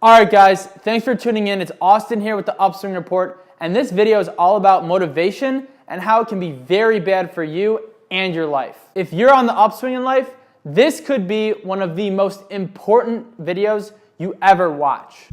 All right, guys, thanks for tuning in. It's Austin here with the Upswing Report, and this video is all about motivation and how it can be very bad for you and your life. If you're on the upswing in life, this could be one of the most important videos you ever watch.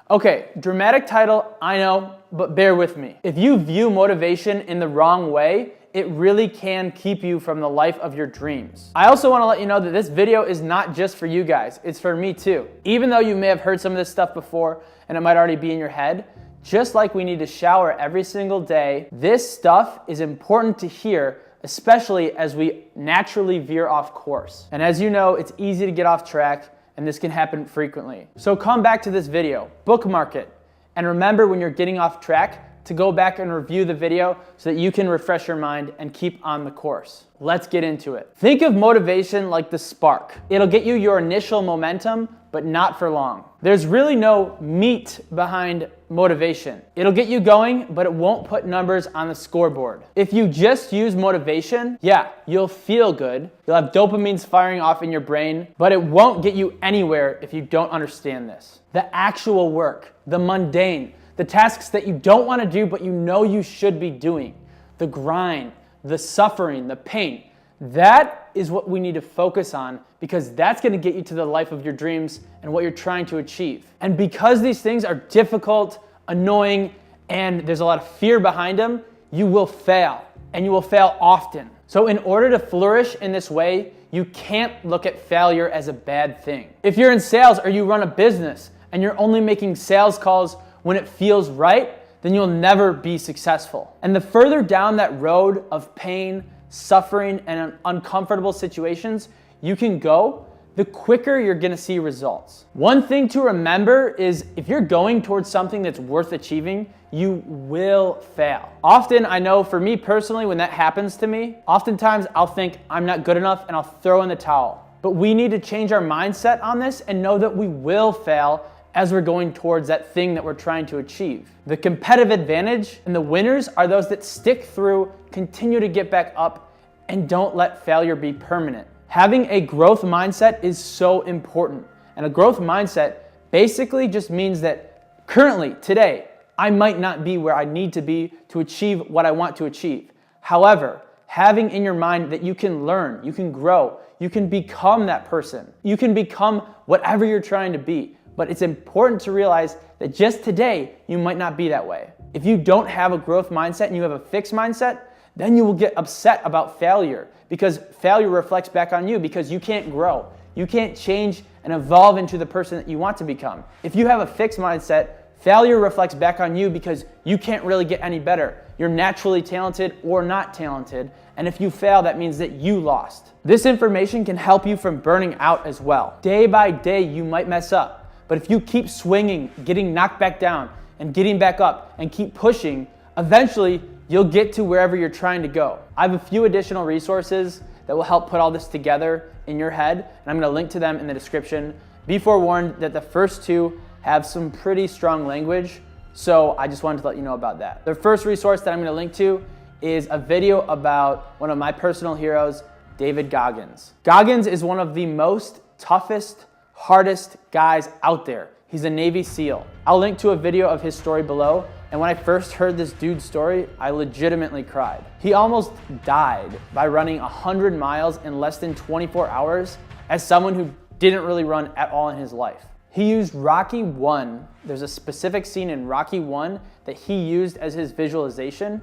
Okay, dramatic title, I know, but bear with me. If you view motivation in the wrong way, it really can keep you from the life of your dreams. I also want to let you know that this video is not just for you guys, it's for me too. Even though you may have heard some of this stuff before and it might already be in your head, just like we need to shower every single day, this stuff is important to hear, especially as we naturally veer off course. And as you know, it's easy to get off track, and this can happen frequently. So come back to this video, bookmark it, and remember when you're getting off track to go back and review the video so that you can refresh your mind and keep on the course. Let's get into it. Think of motivation like the spark. It'll get you your initial momentum, but not for long. There's really no meat behind motivation. It'll get you going, but it won't put numbers on the scoreboard. If you just use motivation, yeah, you'll feel good. You'll have dopamines firing off in your brain, but it won't get you anywhere if you don't understand this. The actual work, the mundane, the tasks that you don't want to do, but you know you should be doing, the grind, the suffering, the pain, that is what we need to focus on, because that's going to get you to the life of your dreams and what you're trying to achieve. And because these things are difficult, annoying, and there's a lot of fear behind them, you will fail, and you will fail often. So in order to flourish in this way, you can't look at failure as a bad thing. If you're in sales or you run a business and you're only making sales calls when it feels right, then you'll never be successful. And the further down that road of pain, suffering, and uncomfortable situations you can go, the quicker you're gonna see results. One thing to remember is if you're going towards something that's worth achieving, you will fail. Often, I know for me personally, when that happens to me, oftentimes I'll think I'm not good enough and I'll throw in the towel. But we need to change our mindset on this and know that we will fail as we're going towards that thing that we're trying to achieve. The competitive advantage and the winners are those that stick through, continue to get back up, and don't let failure be permanent. Having a growth mindset is so important. And a growth mindset basically just means that currently, today, I might not be where I need to be to achieve what I want to achieve. However, having in your mind that you can learn, you can grow, you can become that person, you can become whatever you're trying to be. But it's important to realize that just today, you might not be that way. If you don't have a growth mindset and you have a fixed mindset, then you will get upset about failure, because failure reflects back on you because you can't grow. You can't change and evolve into the person that you want to become. If you have a fixed mindset, failure reflects back on you because you can't really get any better. You're naturally talented or not talented, and if you fail, that means that you lost. This information can help you from burning out as well. Day by day, you might mess up. But if you keep swinging, getting knocked back down, and getting back up, and keep pushing, eventually you'll get to wherever you're trying to go. I have a few additional resources that will help put all this together in your head, and I'm gonna link to them in the description. Be forewarned that the first two have some pretty strong language, so I just wanted to let you know about that. The first resource that I'm gonna link to is a video about one of my personal heroes, David Goggins. Goggins is one of the most toughest, hardest guys out there. He's a Navy SEAL. I'll link to a video of his story below, and when I first heard this dude's story, I legitimately cried. He almost died by running 100 miles in less than 24 hours as someone who didn't really run at all in his life. He used Rocky 1. There's a specific scene in Rocky 1 that he used as his visualization,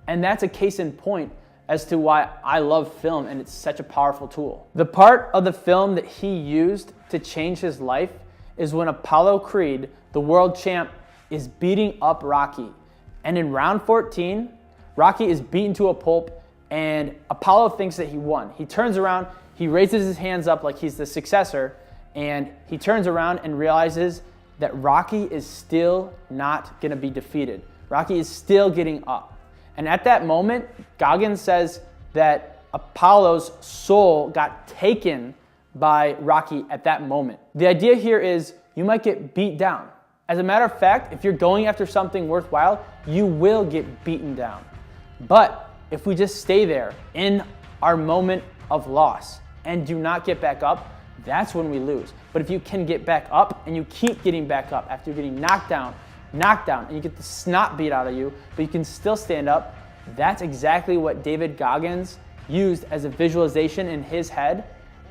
and that's a case in point as to why I love film and it's such a powerful tool. The part of the film that he used to change his life is when Apollo Creed, the world champ, is beating up Rocky. And in round 14, Rocky is beaten to a pulp and Apollo thinks that he won. He turns around, he raises his hands up like he's the successor, and he turns around and realizes that Rocky is still not gonna be defeated. Rocky is still getting up. And at that moment, Goggins says that Apollo's soul got taken by Rocky at that moment. The idea here is you might get beat down. As a matter of fact, if you're going after something worthwhile, you will get beaten down. But if we just stay there in our moment of loss and do not get back up, that's when we lose. But if you can get back up and you keep getting back up after getting knocked down, and you get the snot beat out of you, but you can still stand up, that's exactly what David Goggins used as a visualization in his head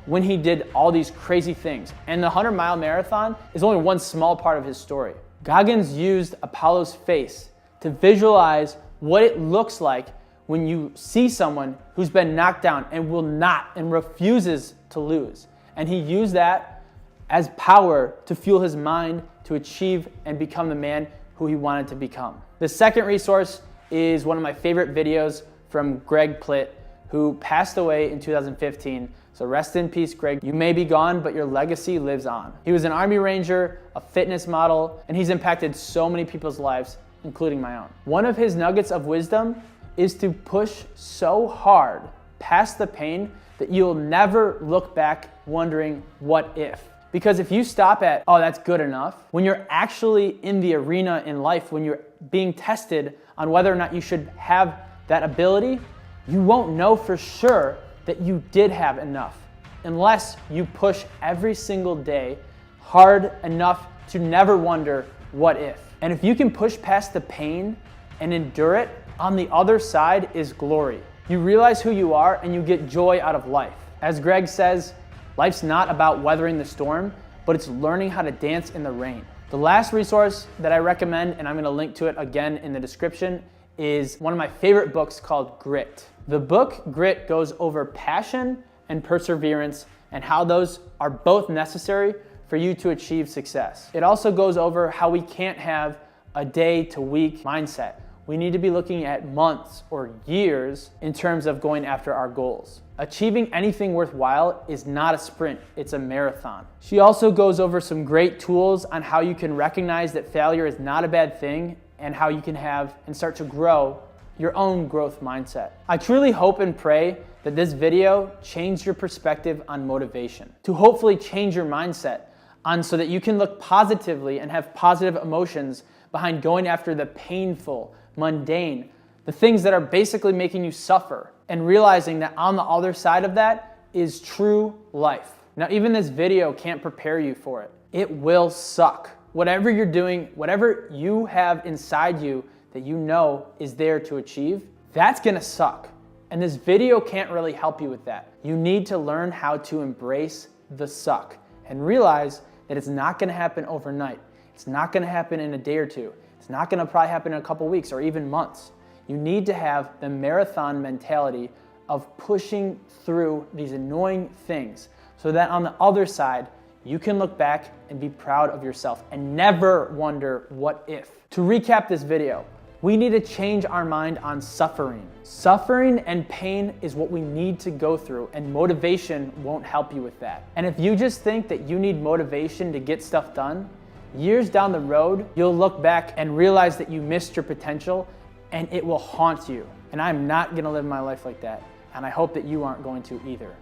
when he did all these crazy things. And the 100-mile marathon is only one small part of his story. Goggins used Apollo's face to visualize what it looks like when you see someone who's been knocked down and will not and refuses to lose. And he used that as power to fuel his mind to achieve and become the man who he wanted to become. The second resource is one of my favorite videos from Greg Plitt, who passed away in 2015. So rest in peace, Greg. You may be gone, but your legacy lives on. He was an Army Ranger, a fitness model, and he's impacted so many people's lives, including my own. One of his nuggets of wisdom is to push so hard past the pain that you'll never look back wondering what if. Because if you stop at, oh, that's good enough, when you're actually in the arena in life, when you're being tested on whether or not you should have that ability, you won't know for sure that you did have enough unless you push every single day hard enough to never wonder what if. And if you can push past the pain and endure it, on the other side is glory. You realize who you are and you get joy out of life. As Greg says, life's not about weathering the storm, but it's learning how to dance in the rain. The last resource that I recommend, and I'm gonna link to it again in the description, is one of my favorite books called Grit. The book Grit goes over passion and perseverance and how those are both necessary for you to achieve success. It also goes over how we can't have a day to week mindset. We need to be looking at months or years in terms of going after our goals. Achieving anything worthwhile is not a sprint, it's a marathon. She also goes over some great tools on how you can recognize that failure is not a bad thing and how you can have and start to grow your own growth mindset. I truly hope and pray that this video changed your perspective on motivation, to hopefully change your mindset on so that you can look positively and have positive emotions behind going after the painful, mundane, the things that are basically making you suffer, and realizing that on the other side of that is true life. Now, even this video can't prepare you for it. It will suck. Whatever you're doing, whatever you have inside you that you know is there to achieve, that's gonna suck. And this video can't really help you with that. You need to learn how to embrace the suck and realize that it's not gonna happen overnight. It's not gonna happen in a day or two. It's not gonna probably happen in a couple weeks or even months. You need to have the marathon mentality of pushing through these annoying things so that on the other side, you can look back and be proud of yourself and never wonder what if. To recap this video, we need to change our mind on suffering. Suffering and pain is what we need to go through, and motivation won't help you with that. And if you just think that you need motivation to get stuff done, years down the road, you'll look back and realize that you missed your potential and it will haunt you. And I'm not gonna live my life like that. And I hope that you aren't going to either.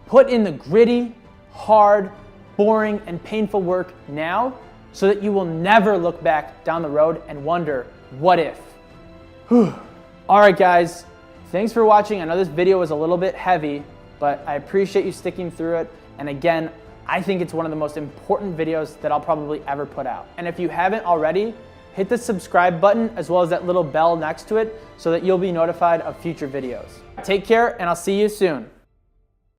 Put in the gritty, hard, boring, and painful work now so that you will never look back down the road and wonder, what if? All right, guys, thanks for watching. I know this video was a little bit heavy, but I appreciate you sticking through it. And again, I think it's one of the most important videos that I'll probably ever put out. And if you haven't already, hit the subscribe button as well as that little bell next to it so that you'll be notified of future videos. Take care, and I'll see you soon.